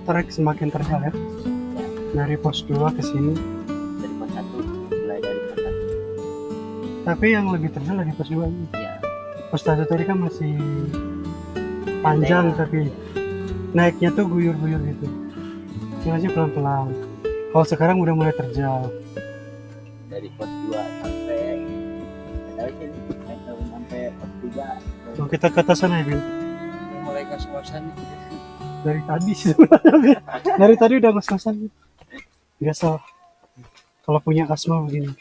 Trek semakin terjal ya. Dari pos 2 ke sini. Dari pos 1, mulai dari pos 1. Tapi yang lebih terjal dari pos 2 ini. Ya, Pos 1 tadi kan masih panjang, tapi naiknya tuh guyur-guyur gitu. Ini masih pelan-pelan. Kalau sekarang udah mulai terjal. dari pos 2 sampai tahu sih sampai pos 3 Kalau kita ke atas sana ya, Bin. mulai ngos-ngosan. Dari tadi sih sebenarnya, Bin. Dari tadi udah ngos-ngosan. Biasa kalau punya asma begini.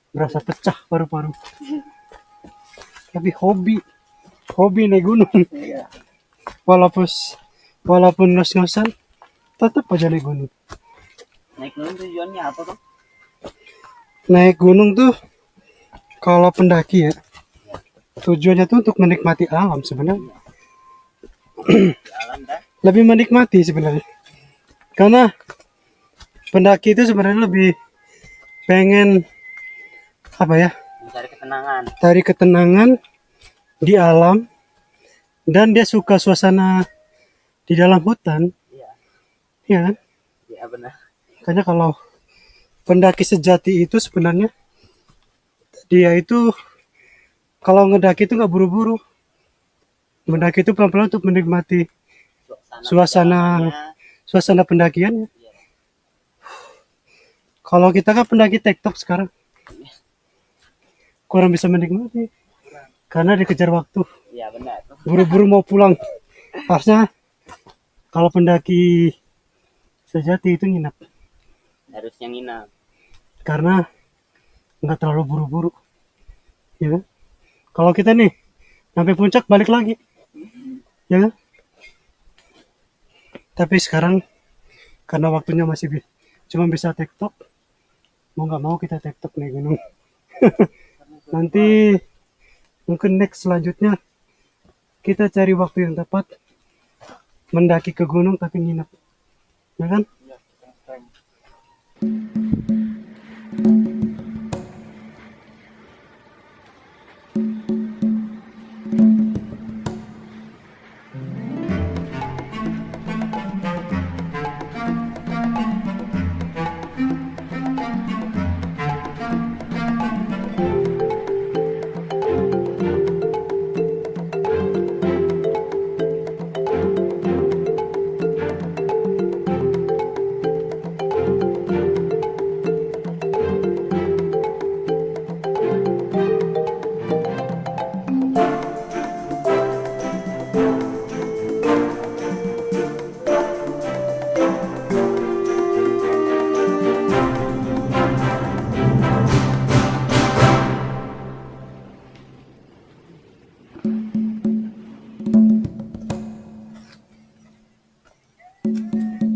Berasa pecah paru-paru. Tapi hobi naik gunung. Iya. Walaupun ngos-ngosan, tetap aja naik gunung. Naik gunung tujuannya apa, Bang? Naik gunung tuh kalau pendaki ya, tujuannya tuh untuk menikmati alam sebenarnya. Di alam kan? Lebih menikmati sebenarnya. Karena pendaki itu sebenarnya lebih pengen apa ya? Mencari ketenangan. Cari ketenangan di alam, dan dia suka suasana di dalam hutan. Iya. Iya kan? Iya benar. Makanya kalau pendaki sejati itu sebenarnya dia itu kalau ngedaki itu nggak buru-buru. Mendaki itu pelan-pelan untuk menikmati suasana pendakiannya. Iya. Kalau kita kan pendaki tektok sekarang kurang bisa menikmati karena dikejar waktu, Iya benar. buru-buru mau pulang. Harusnya kalau pendaki sejati itu nginap Harusnya nginap. karena nggak terlalu buru-buru, ya kan? Kalau kita nih sampai puncak balik lagi, ya kan? Tapi sekarang karena waktunya masih cuma bisa tektok, mau nggak mau kita tektok naik gunung. Nanti mungkin next selanjutnya kita cari waktu yang tepat mendaki ke gunung tapi nginap, ya kan?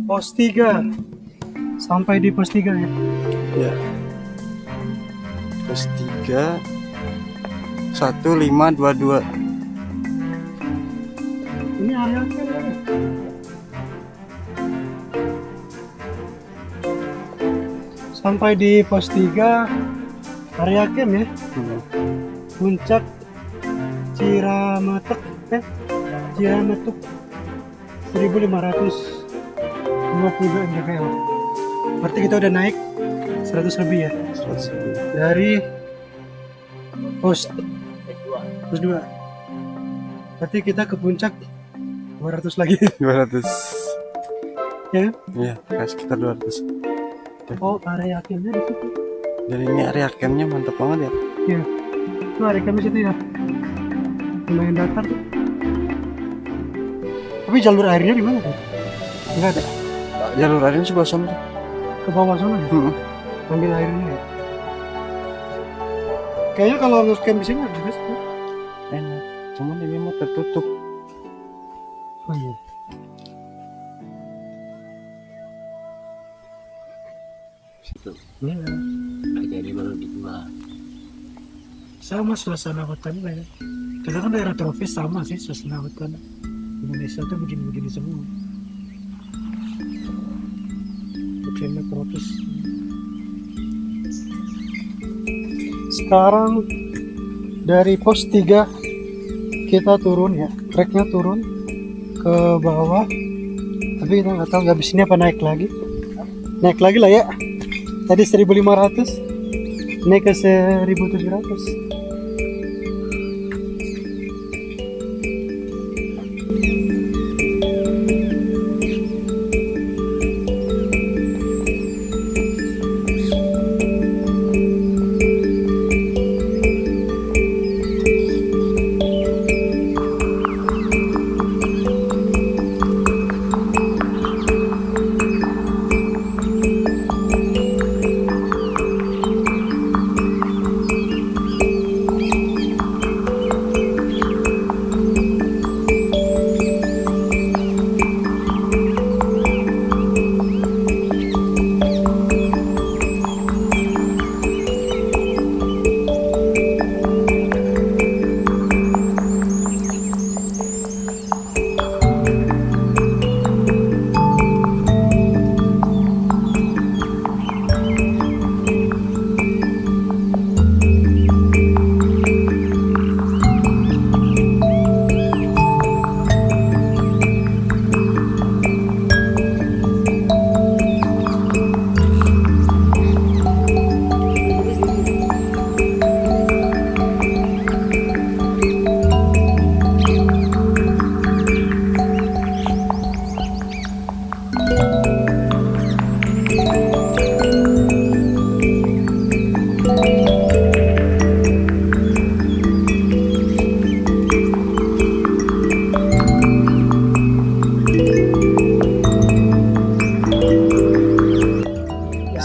Pos 3. Sampai di pos 3 ya. Ya. Pos 3 1522. Ini area camp ya. Sampai di pos 3 area camp ya. Puncak Ciramatuk 1522 mdpl. Berarti kita udah naik 100 lebih ya 100 lebih. dari pos S2. 2. Berarti kita ke puncak 200 lagi. 200. Ya kan? Iya, kayak sekitar 200. Oh, area campnya di situ. Jadi ini area campnya mantap banget ya. Iya. Itu area campnya situ ya. lumayan datar tuh. Tapi jalur airnya di mana tuh? Enggak ada. Jalur airnya sebelah sana. Ke bawah sana ya? Hmm. Ambil airnya ya? Kayaknya kalau nge-camp di sini harus juga sih. Enak. Cuman ini mah tertutup. Oh iya. Itu Iya. jadi baru dijual. Sama suasana hutan lah ya. Kita kan daerah tropis sama sih suasana hutan. Indonesia tuh begini-begini semua. Hutannya tropis. Sekarang dari pos 3 kita turun ya, treknya turun ke bawah. Tapi kita nggak tahu habis ini apa naik lagi. Naik lagi lah ya. Tadi 1.500, naik ke 1.700.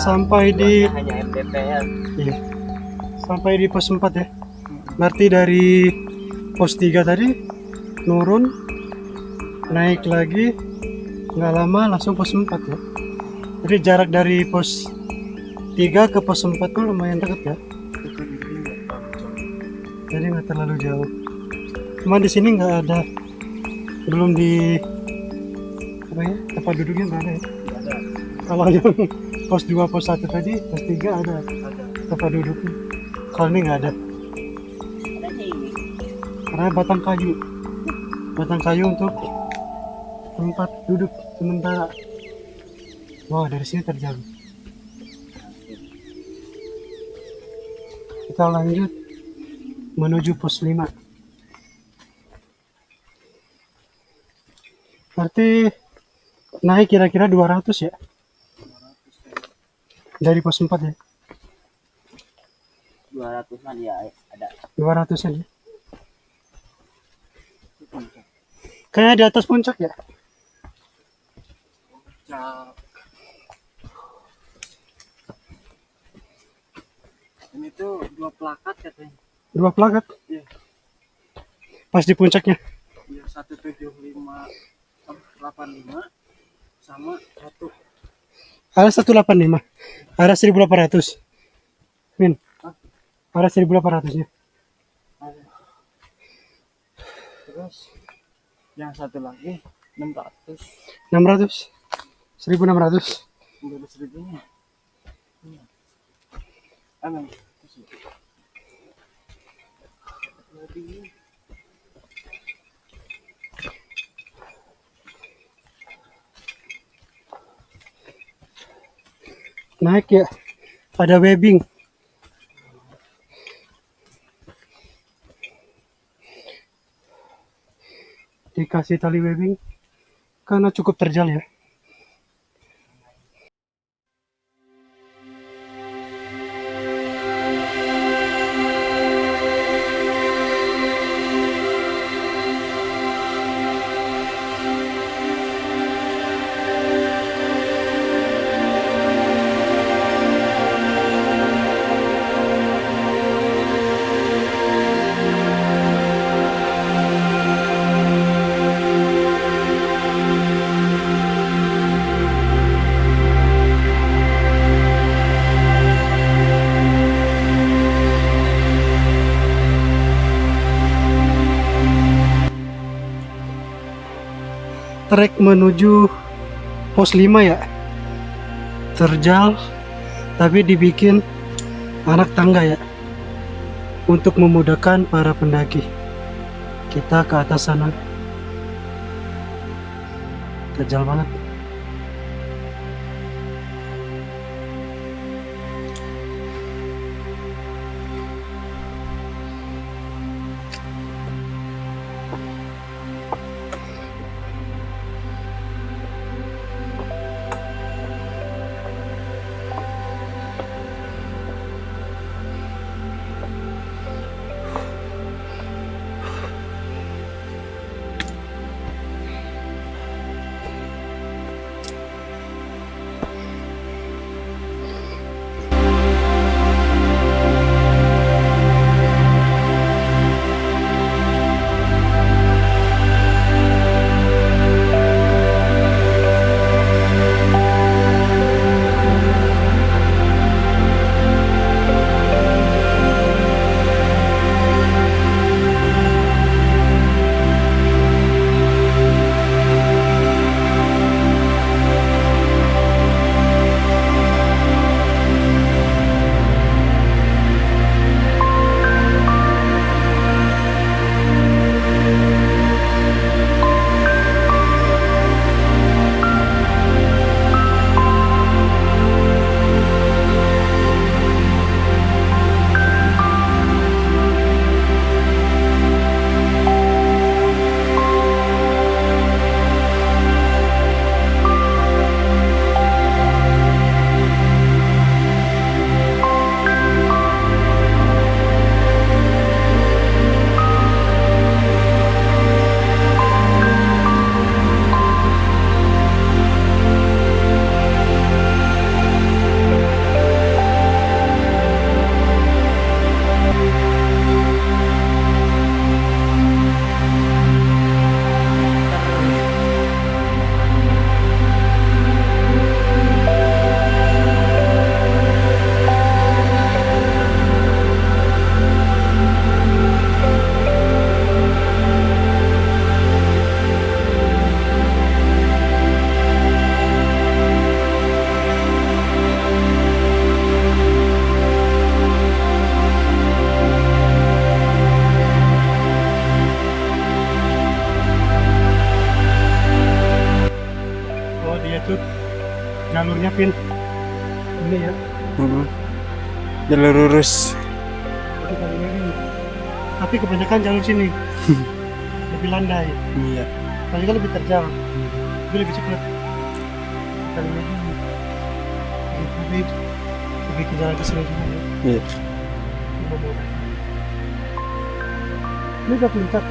Sampai di hanya MDPL. iya. Sampai di pos 4 ya. Berarti dari pos 3 tadi nurun naik lagi nggak lama langsung pos 4 ya. Jadi jarak dari pos 3 ke pos 4 tuh lumayan dekat ya. Jadi nggak terlalu jauh. Cuma di sini nggak ada, belum di apa ya, tempat duduknya nggak ada ya. Kalau yang pos 2 pos 1 tadi pos 3 ada tempat duduknya. Kalau ini nggak ada. Adanya ini. Karena batang kayu untuk tempat duduk sementara. Wah, dari sini terjal. Kita lanjut menuju pos 5. Berarti naik kira-kira 200 ya dari pos 4 ya. 200-an ya ada. 200-an ya. Kayak di atas puncak ya. Ini tuh 2 plakat katanya. 2 plakat. Iya. Pas di puncaknya. Ya 17585 sama 1. Ada 185. Ada 1.800. Min. Ada 1.800-nya. Terus yang satu lagi 600. 600. 1.600. Udah ada 1000-nya. Emang. Naik ya. Ada webbing. Dikasih tali webbing karena cukup terjal ya. trek menuju pos 5 ya. Terjal tapi dibikin anak tangga ya, untuk memudahkan para pendaki. Kita ke atas sana. Terjal banget. Jalurnya pin ini ya, Jalur lurus. tapi kebanyakan jalur sini lebih landai, Iya. kali kan lebih terjal, lebih cepat. Kali ini lebih ke jalan ke sini juga ya. Iya. Ini udah puncak.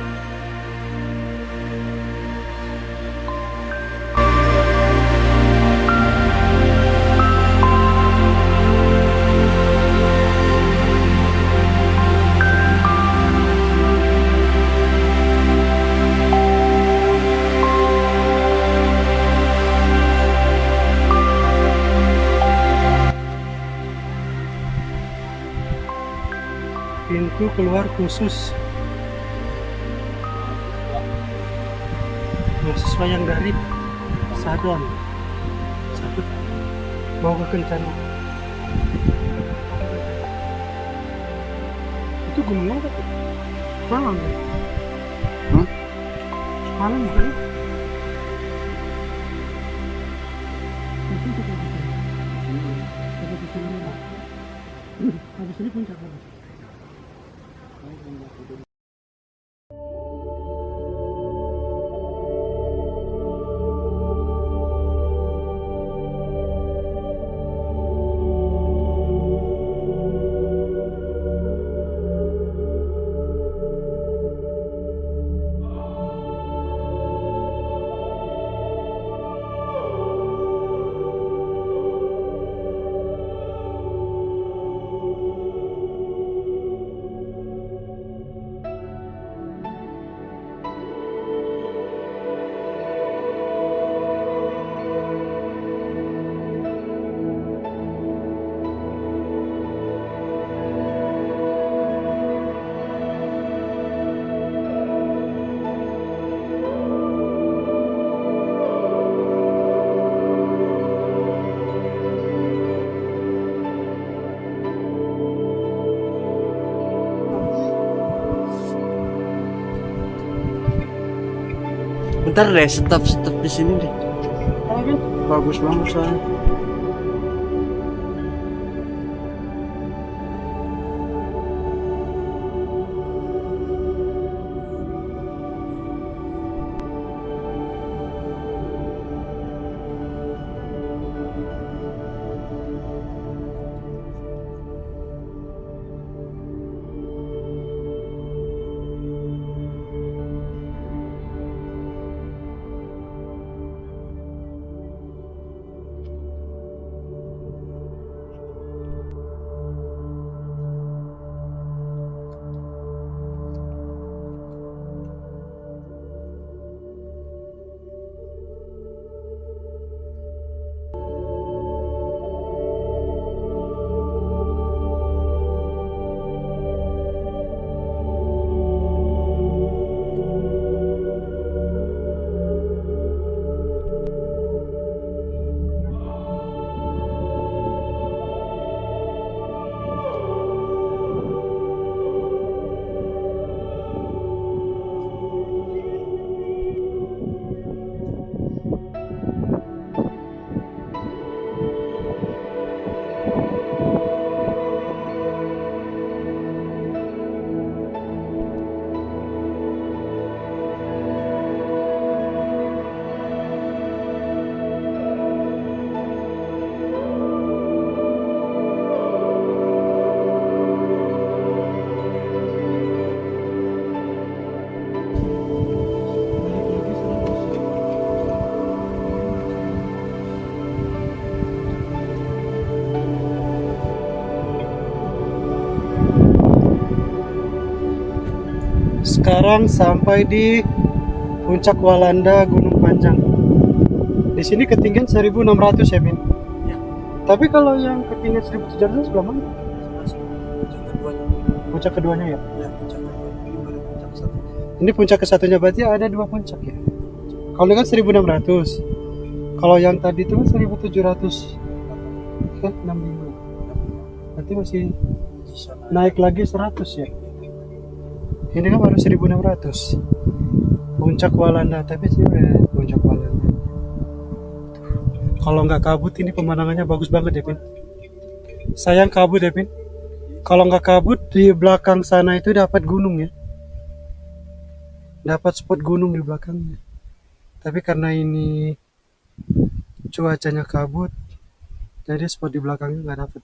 Pintu keluar khusus mahasiswa yang dari Sadon satu mau ke Kencana. Itu gunung apa tuh? Malang kan? Malang bukan? Habis ini puncak apa? Bentar deh, stop di sini deh. Oh, kan? Bagus banget soalnya. Sekarang sampai di Puncak Walanda Gunung Panjang. Di sini ketinggian 1.600 ya, Min? Ya. Tapi kalau yang ketinggian 1.700 sebelah mana? Puncak keduanya. Puncak keduanya ya? Ya, puncak kedua. Ini baru puncak satu. Ini puncak kesatunya berarti ada dua puncak ya? Kalau ini kan 1.600. Kalau yang tadi itu kan 1.700. 65. Berarti masih naik lagi 100 ya? Ini kan baru 1.600. Puncak Walanda, tapi sih udah puncak Walanda. Kalau nggak kabut ini pemandangannya bagus banget ya, Pin. Sayang kabut ya, Pin. Kalau nggak kabut di belakang sana itu dapat gunung ya. Dapat spot gunung di belakangnya. Tapi karena ini cuacanya kabut, jadi spot di belakangnya nggak dapat.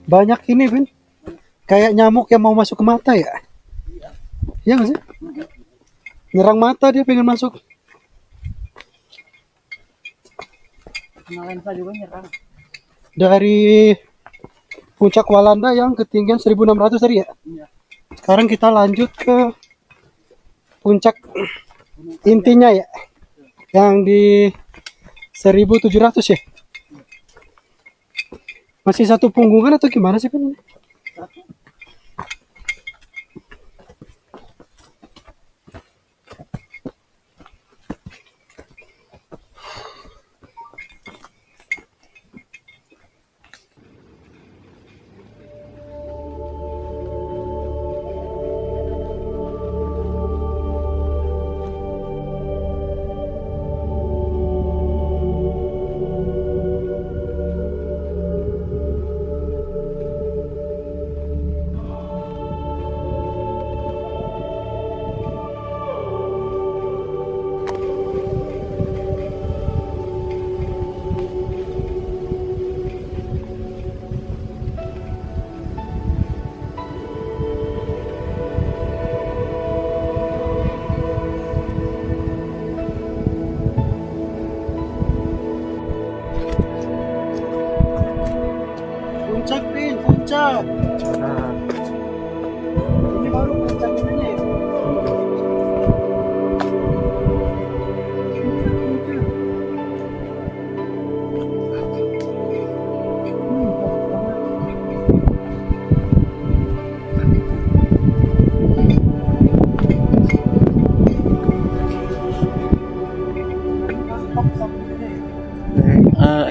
Banyak ini, Vin. Kayak nyamuk yang mau masuk ke mata ya. Iya nggak sih? Nyerang mata dia pengen masuk. Lensa juga nyerang. Dari Puncak Walanda yang ketinggian 1.600 tadi ya. Iya. Sekarang kita lanjut ke puncak intinya ya. Yang di 1.700 ya. Masih satu punggungan atau gimana sih, Vin?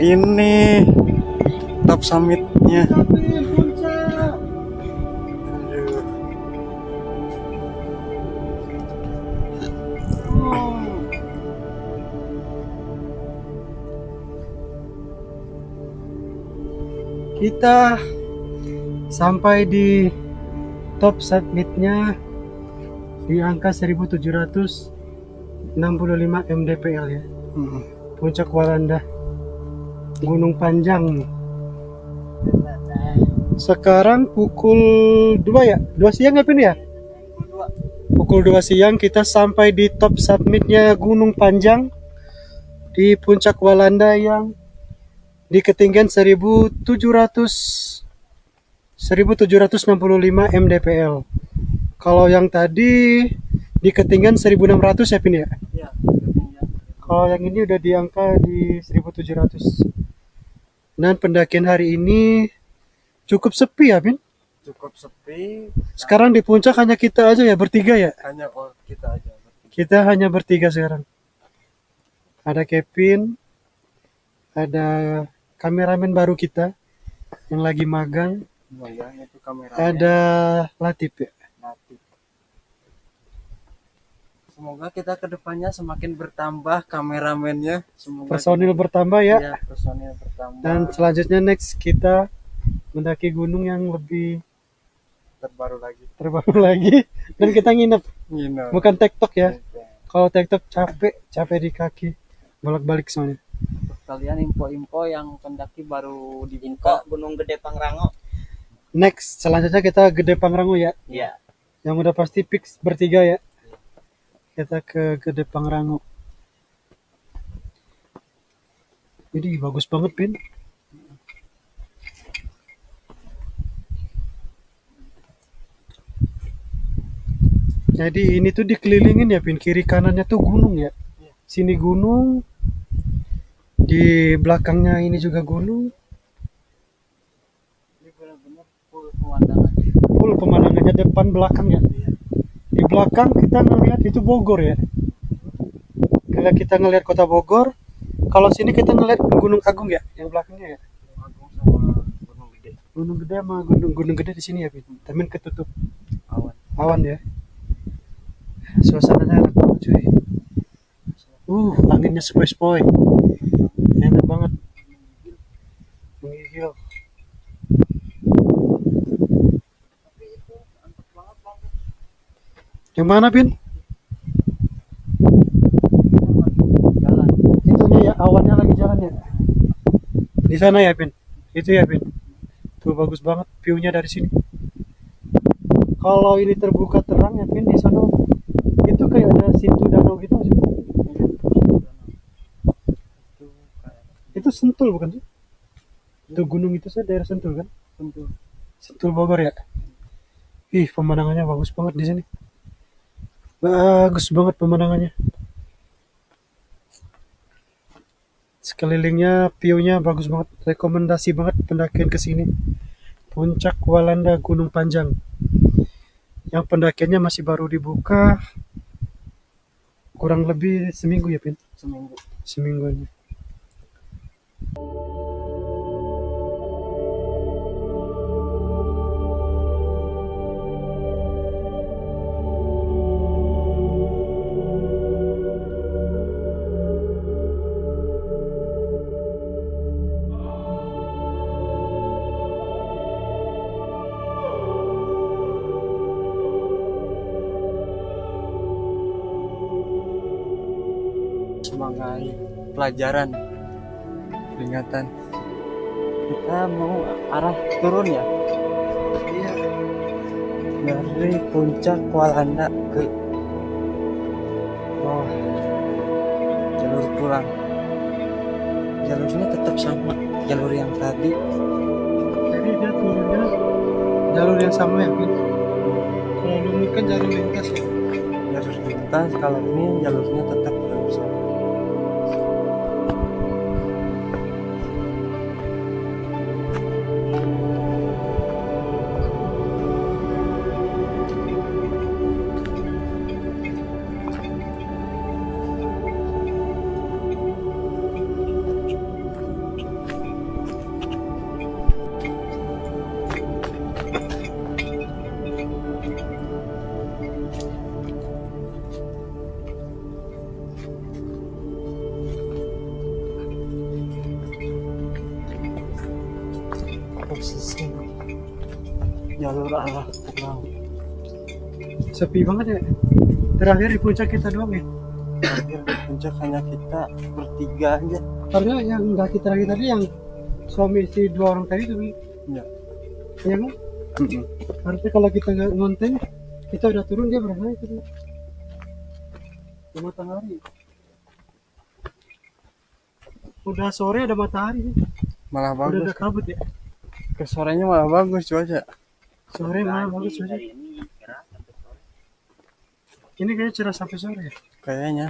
ini top summitnya. Puncak. Aduh. Kita sampai di top summitnya di angka 1765 mdpl ya. Puncak Walanda, Gunung Panjang. Sekarang pukul 2 ya? 2 siang ya Pin ya? Pukul 2 siang kita sampai di top summitnya Gunung Panjang di Puncak Walanda yang di ketinggian 1765 mdpl. Kalau yang tadi di ketinggian 1600 ya Pin ya? Ya, Kalau yang ini udah di angka di 1700. Dan pendakian hari ini cukup sepi ya Pin? cukup sepi. Sekarang di puncak hanya kita aja ya, bertiga ya? Hanya kita aja. Kita hanya bertiga sekarang. Ada Kevin, ada kameramen baru kita yang lagi magang, Ya, itu kameranya. ada Latif ya. Nanti. Semoga kita kedepannya semakin bertambah kameramennya. Semoga Personil bertambah ya. ya, personil bertambah. Dan selanjutnya next kita mendaki gunung yang lebih terbaru lagi. terbaru lagi. Dan kita nginep, Ngino. bukan tektok ya. Kalau tektok capek di kaki, bolak-balik soalnya. Untuk kalian info-info yang pendaki baru Info dibuka. Gunung Gede Pangrango. Next, selanjutnya kita Gede Pangrango ya. Iya. Yang udah pasti fix bertiga ya. Kita ke Gede Pangrango. Jadi bagus banget Pin. Jadi ini tuh dikelilingin ya Pin, kiri kanannya tuh gunung ya. Sini gunung, di belakangnya ini juga gunung. Ini benar-benar full pemandangan. Full pemandangannya depan belakang ya. Di belakang kita ngelihat itu Bogor ya. Kalau kita ngelihat kota Bogor, kalau sini kita ngelihat Gunung Agung ya, yang belakangnya ya. Gunung Agung sama Gunung Gede. Gunung Gede sama Gunung Gede di sini ya, Pin. Tapi ketutup Awan. awan ya. Suasananya enak banget cuy. Anginnya sepoi-sepoi. Enak banget. Menggigil. Yang mana, Pin? Jalan. Itunya ya, awannya lagi jalan ya. Di sana ya, Pin. Itu ya, Pin. Tuh bagus banget view-nya dari sini. Kalau ini terbuka terang ya, Pin, di sana itu kayak ada situ danau gitu sih. Itu Sentul bukan sih? Itu gunung itu saya daerah Sentul kan? Sentul. Sentul Bogor ya. Ih, pemandangannya bagus banget di sini. Bagus banget pemandangannya. Sekelilingnya view-nya bagus banget. Rekomendasi banget pendakian ke sini. Puncak Walanda Gunung Panjang. Yang pendakiannya masih baru dibuka kurang lebih seminggu ya, Pin. Seminggu. Semingguan. Sebagai pelajaran peringatan kita mau arah turun ya. Iya. Dari puncak Walanda ke Oh, jalur pulang. Jalurnya tetap sama jalur yang tadi. jadi dia turunnya jalur yang sama ya, Pin. Kalau dulu kan jalur lintas ya. Jalur lintas, kalau ini jalurnya tetap jalur sama. jalur arah pulang. Sepi banget ya. Terakhir di puncak kita doang ya. Terakhir di puncak hanya kita bertiga aja. Karena yang nggak kita lagi tadi yang suami istri 2 orang tadi tuh. Ya. Ya kan? Harusnya kalau kita nggak ngonten, kita udah turun dia berapa itu? Matahari. Udah sore ada matahari. Malah Udah bagus. ada kabut ya. Ke sorenya malah bagus cuaca. Sore malah bagus aja. hari ini cerah sampai sore. Ini kayaknya cerah sampai sore ya. Kayaknya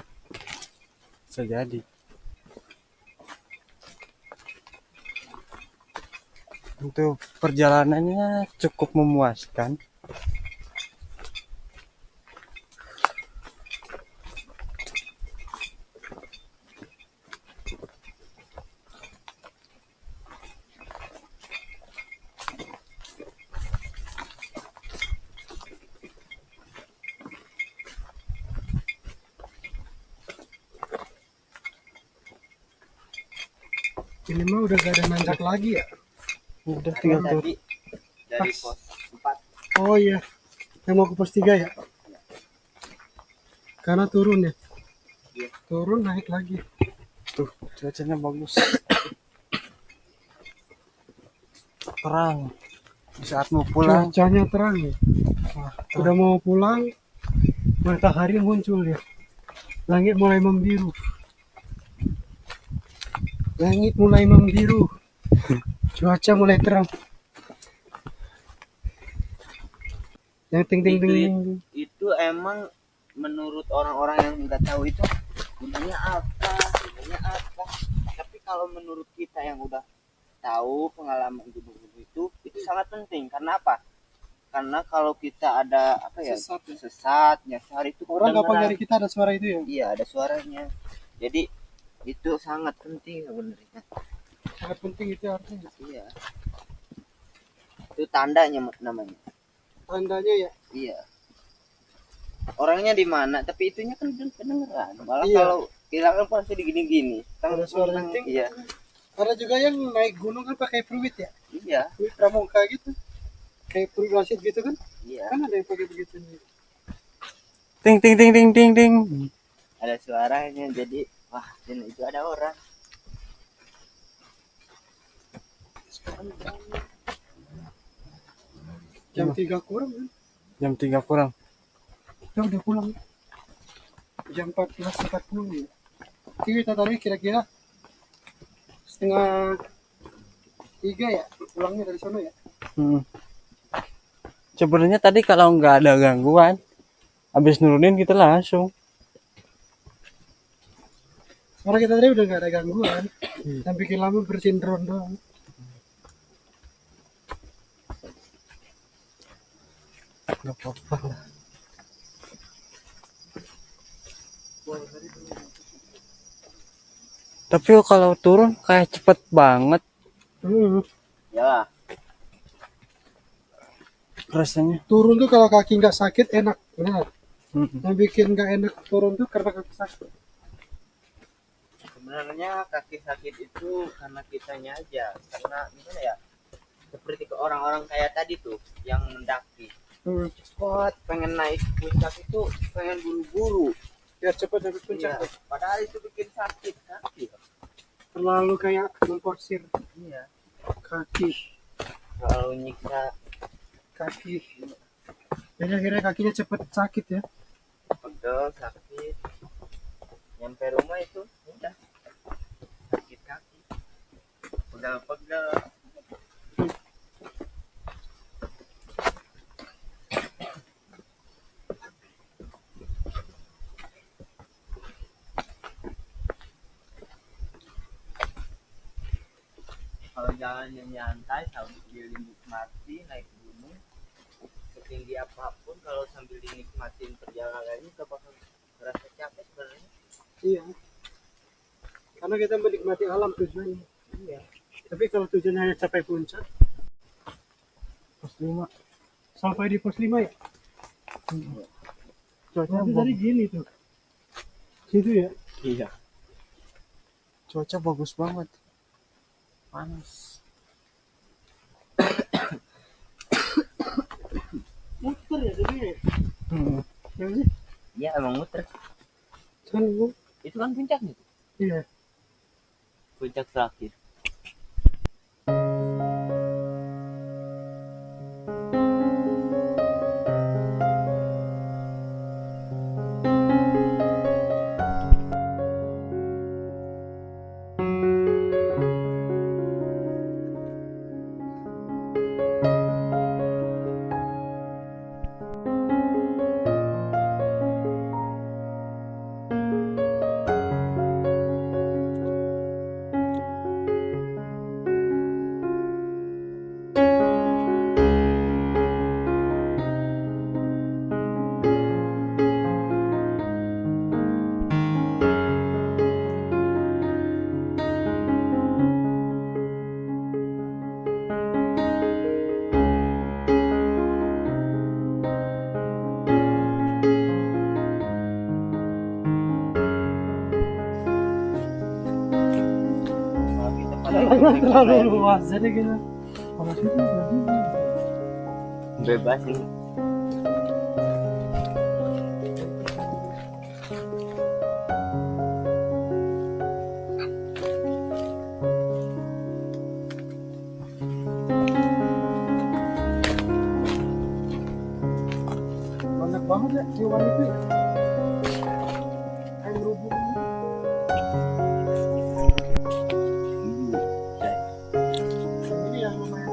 bisa jadi. Untuk perjalanannya cukup memuaskan. Ini mah udah gak ada nanjak lagi ya. Udah tinggal turun. Tadi dari Pas. pos 4 Oh iya, yang mau ke pos 3 ya. Karena turun ya. Iya. Turun naik lagi. Tuh cuacanya bagus. Terang. Di saat mau pulang. Cuacanya terang ya. Udah mau pulang, matahari muncul ya. Langit mulai membiru. Langit mulai membiru. Cuaca mulai terang. Yang ting ting ting ting. itu emang menurut orang-orang yang nggak tahu itu gunanya apa, tapi kalau menurut kita yang udah tahu pengalaman gunung-gunung itu sangat penting. Karena apa? Karena kalau kita ada apa ya, Sesat ya. sesat nyasar itu Orang gampang kedengeran. dari kita ada suara itu ya. Iya, ada suaranya. Jadi itu sangat penting sebenarnya. Sangat penting itu artinya. Iya, itu tandanya namanya. Tandanya ya. Iya, orangnya di mana tapi itunya kan kedengeran. Malah Iya. kalau hilang kan pasti digini-gini. Ada suara ting. Iya, Karena juga yang naik gunung kan pakai fluid ya. iya, Fluid pramuka gitu. Kayak fluid wasit gitu kan. iya. Kan ada yang pakai begitu. Ting ting ting ting ting ting. Ada suaranya. Jadi wah, dan itu ada orang. Jam 3 kurang kan. Jam 3 kurang. Kita udah pulang. Jam 14.40 ya. Jadi kita tadi kira-kira setengah 3 ya pulangnya dari sana ya. Sebenarnya tadi kalau nggak ada gangguan, habis nurunin kita langsung. Sekarang kita tadi udah nggak ada gangguan. Yang bikin lama bersihin drone doang. Nggak apa-apa lah. Tapi kalau turun kayak cepet banget Ya, rasanya. Turun tuh kalau kaki nggak sakit enak. Benar. Mm-mm. Yang bikin nggak enak turun tuh karena kaki sakit. sebenarnya kaki sakit itu karena kitanya aja. Karena gimana ya? Seperti ke orang-orang kayak tadi tuh yang mendaki. Cepat pengen naik puncak itu pengen buru-buru. Biar cepat dari puncak. Iya. Padahal itu bikin sakit kaki. Terlalu kayak memforsir Iya. kaki. Kalau nyiksa Kaki. Jadi akhirnya kakinya cepet sakit ya. pegel sakit. Nyampe rumah itu udah sakit kaki. Pegel-pegel. Kalau jalannya nyantai sambil dinikmati naik gunung setinggi apapun, kalau sambil dinikmatin perjalanannya gak bakal merasa capek sebenarnya. Iya. Karena kita menikmati alam tujuannya. Iya. Tapi kalau tujuannya hanya capai puncak, Pos 5. sampai di pos 5 ya. Cuaca Tapi tadi gini tuh. Situ ya. Iya. Cuaca bagus banget. Panas. Ya sih? Iya emang muter. Kan gua, Itu kan puncaknya. iya. Puncak terakhir. Kalau kita pada Terlalu luas jadi kita. Kalau situ berarti bebas sih. banyak banget ya hewan itu ya. Kayak berhubung. Ini yang lumayan.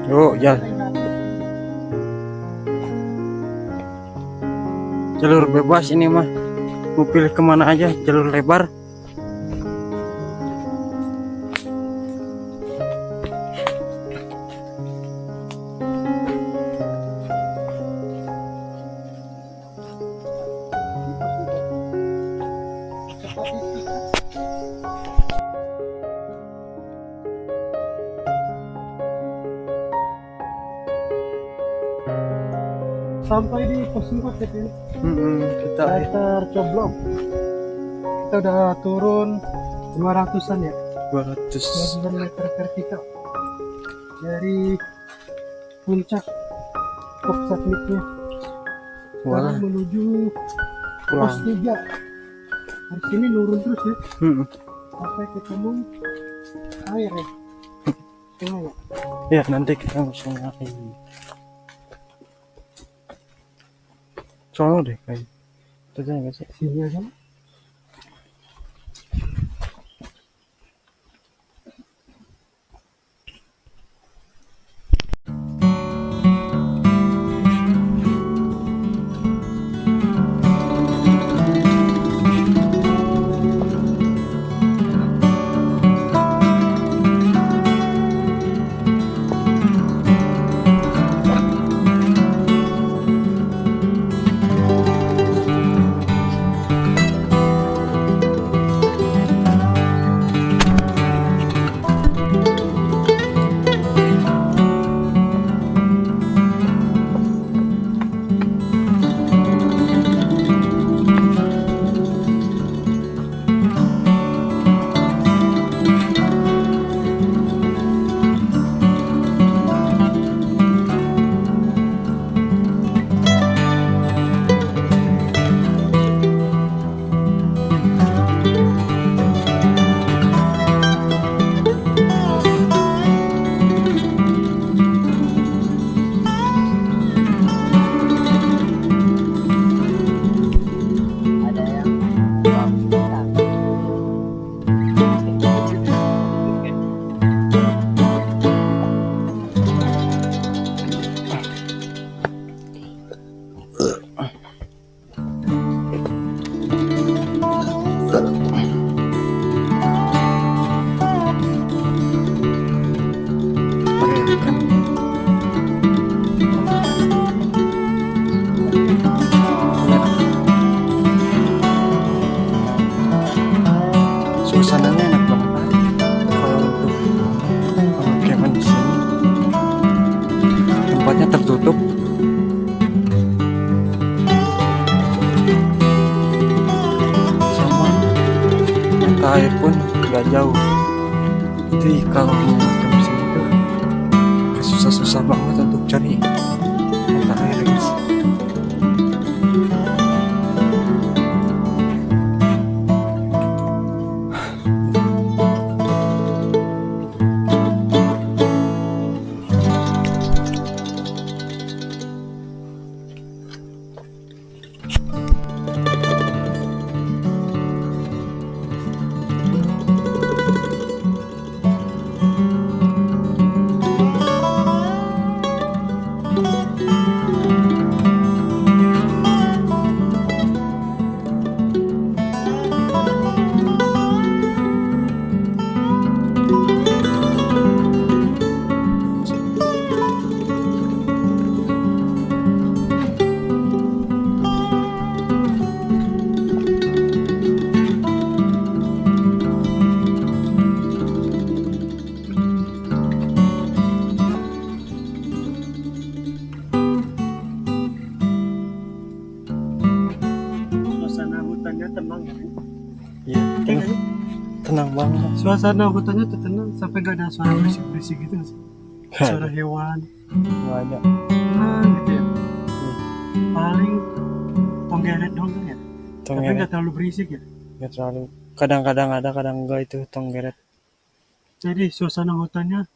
Yuk, ya. Jalur bebas ini mah. Mau pilih kemana aja, jalur lebar. Sampai di pos 4 ya Pin. Kita Meter coblok. Kita udah turun 500-an ya. 200. 200 meter vertikal dari puncak top submitnya. Wah, Sekarang menuju pos pulang. 3. Dari sini nurun terus ya sampai ketemu air ya. Sungai ya. Ya, nanti kita langsung naik. Soalnya deh kayak itu aja nggak sih? Sini aja. agak jauh. Jadi kalau mau ke sini tuh susah-susah banget untuk cari mata air guys. Suasana hutannya tenang ya. Iya, tenang, tenang banget. Suasana hutannya tuh tenang sampai gak ada suara berisik-berisik gitu nggak sih? Suara hewan. Nggak ada. Gitu ya. Paling tonggeret doang kan ya. Tapi Tonggeret nggak terlalu berisik ya. nggak terlalu. Kadang-kadang ada, kadang enggak itu tonggeret. Jadi suasana hutannya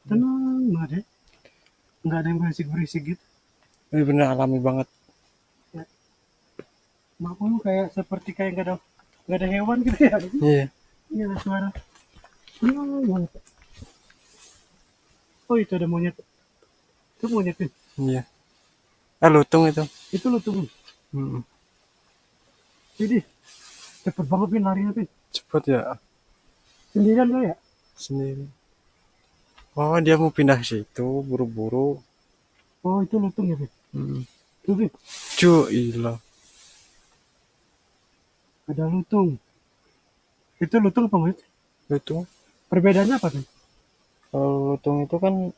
tenang banget ya. Nggak ada yang berisik-berisik gitu. Ini bener alami banget. Maklum kayak seperti kayak nggak ada hewan gitu ya. Iya. Ini ada suara. Tenang banget. Oh itu ada monyet. Itu monyet tuh. Iya. Lutung itu. Itu lo tunggu. Mm-mm. Jadi cepet banget Pin larinya Pin. Cepet ya. Sendirian gak ya? Sendiri. Oh dia mau pindah situ buru-buru. Oh itu lutung ya Pin. Tuh Pin. Cuilah. Ada lutung. Itu lutung apa monyet? Lutung. Perbedaannya apa Pin? Kalau lutung itu kan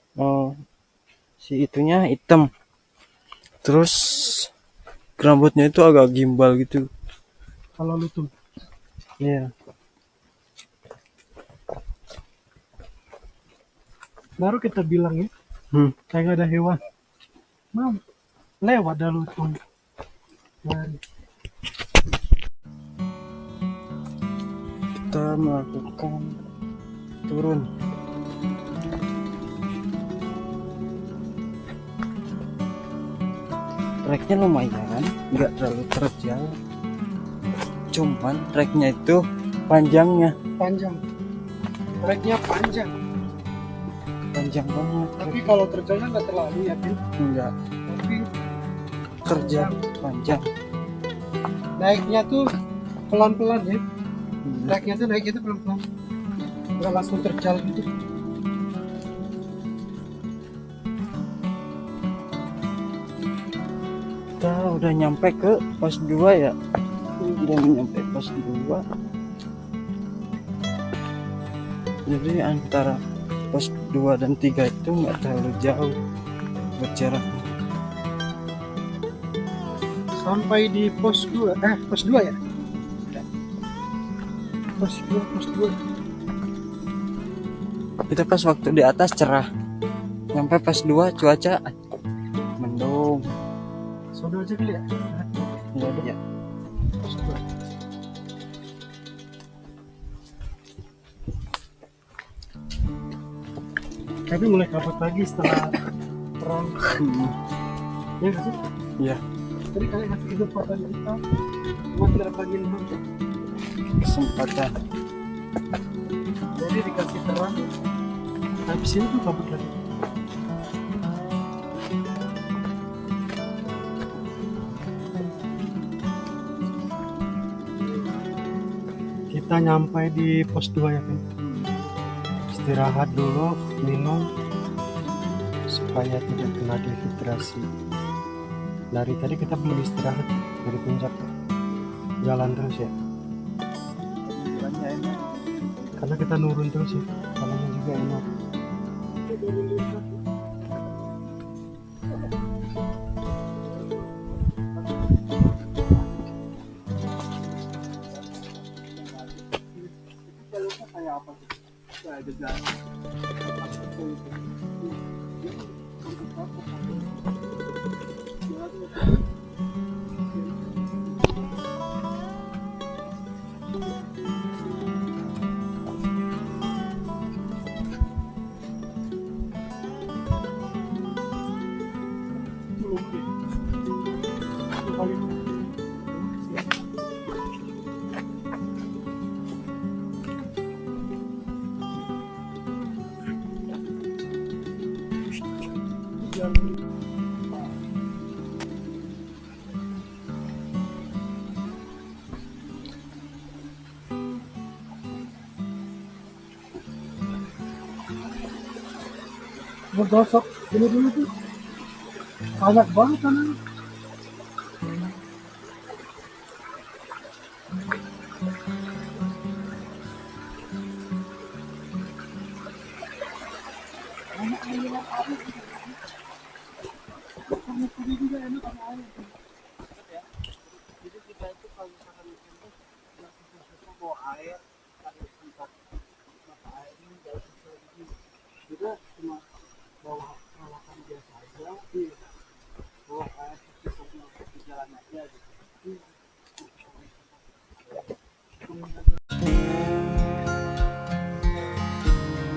si itunya hitam. Terus rambutnya itu agak gimbal gitu. Kalau lutung. Iya. Baru kita bilang ya. Kayak gak ada hewan. Mam, lewat dah lutung. Lari. Kita melakukan turun. Treknya lumayan, nggak terlalu terjal. Cuman treknya itu panjangnya Panjang. Treknya panjang. panjang banget. Tapi kalau terjangnya nggak terlalu ya Pin. Enggak Tapi terjal panjang. naiknya tuh pelan-pelan ya. Naiknya tuh pelan-pelan. Nggak langsung terjal gitu. Kita udah nyampe ke pos 2 ya. Udah nyampe pos 2. Jadi antara pos 2 dan 3 itu nggak terlalu jauh berjaraknya. Sampai di pos 2. Pos 2 ya? Pos 2. Itu pas waktu di atas cerah. Nyampe pos 2 cuaca mendung. Sono aja kali ya? Ya, ya. Pos 2. Tapi mulai kabut lagi setelah terang. Ya nggak sih? Iya. Tadi kalian ngasih kesempatan kita buat terbangin hantu. Kesempatan. Jadi dikasih terang. Habis ini tuh kabut lagi. Kita nyampe di pos 2 ya kan. Istirahat dulu, minum supaya tidak kena dehidrasi. Dari tadi kita belum istirahat dari puncak, jalan terus ya. Karena kita nurun terus ya, jalannya juga enak. Bergosok dulu tuh banyak banget kan. Jadi kita itu kalau misalkan weekend tuh nggak susah-susah bawa air, cari tempat mata air ini nggak susah gitu. Kita cuma bawa peralatan biasa aja, bawa air seperti di jalan aja gitu.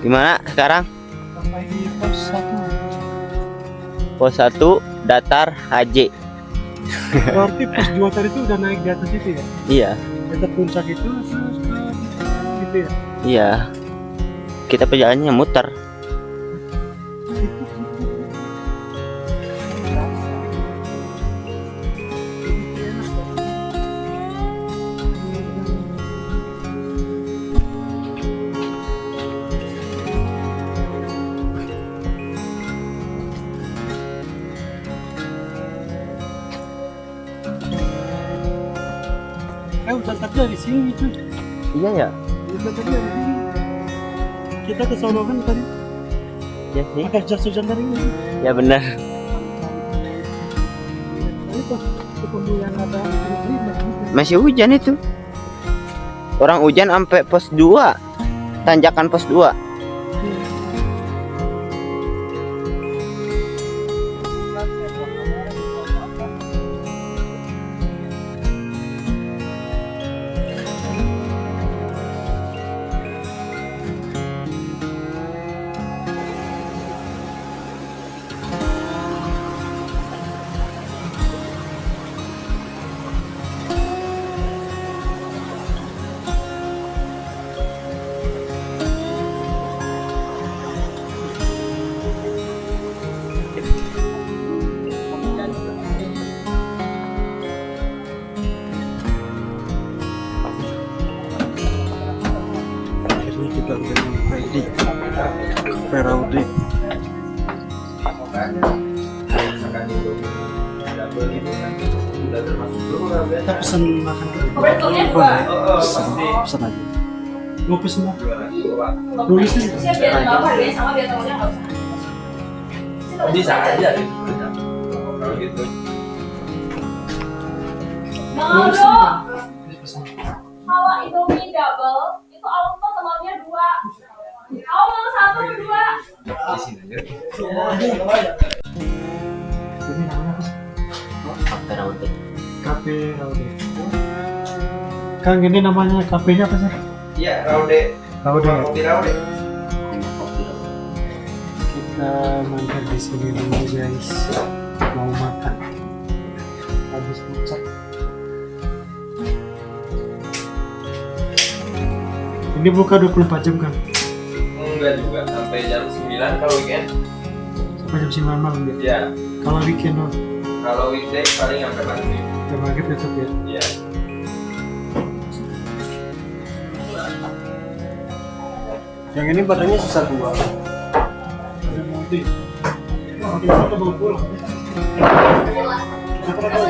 Gimana sekarang? Sampai di pos 1. Pos 1 datar HJ. Berarti pos 2 tadi itu udah naik di atas itu ya? Iya, Dekat puncak itu terus gitu ya? iya. Kita perjalanannya muter. Hujan tadi dari sini cuy. Iya ya. Hujan tadi dari sini. Kita ke sono kan tadi. Iya sih. Pakai jas hujan dari ini. Ya benar. Ini pas ketemu yang ada ini. Masih hujan itu. Orang hujan sampai pos 2. Tanjakan pos 2. Akhirnya kita udah sampai di Cafe Raude. Kita pesan makan dulu. Pesan aja. Mau pesen apa? Nulis aja. Siap biar tahu harganya sama biar tahunya nggak usah. Bisa aja gitu. Kalau gitu. Bang Nulis Aldo, aja. Pesan. kalau Indomie double itu Aldo telurnya 2. Kau mau 1 atau 2? Di sini aja. Ini namanya apa sih? Cafe Raude. Kang, ini namanya kafenya apa sih? Iya, Raude. Raude. Kopi Raude. Kita mampir di sini dulu guys. Mau makan. Habis puncak. Ini buka 24 jam kan? Enggak juga, sampai jam 9 kalau weekend. Sampai jam 9 malam ya? Iya. Kalau weekend dong? Kalau weekday paling sampai maghrib. Jam maghrib tutup ya? Iya. Yang ini badannya sisa 2. Ada nanti. Nanti kita bawa pulang. Kita pernah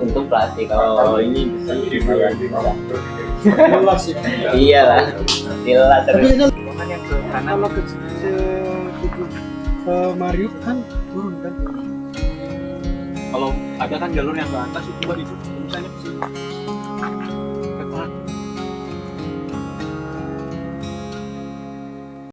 Untung plastik, kalau ini besi lumayan susah. Jelas sih. Iyalah, jelas Tapi terus. kan Cuman yang ke kanan kalau ke Mario kan turun kan. Kalau ada kan jalur yang ke atas itu buat itu misalnya ke sini.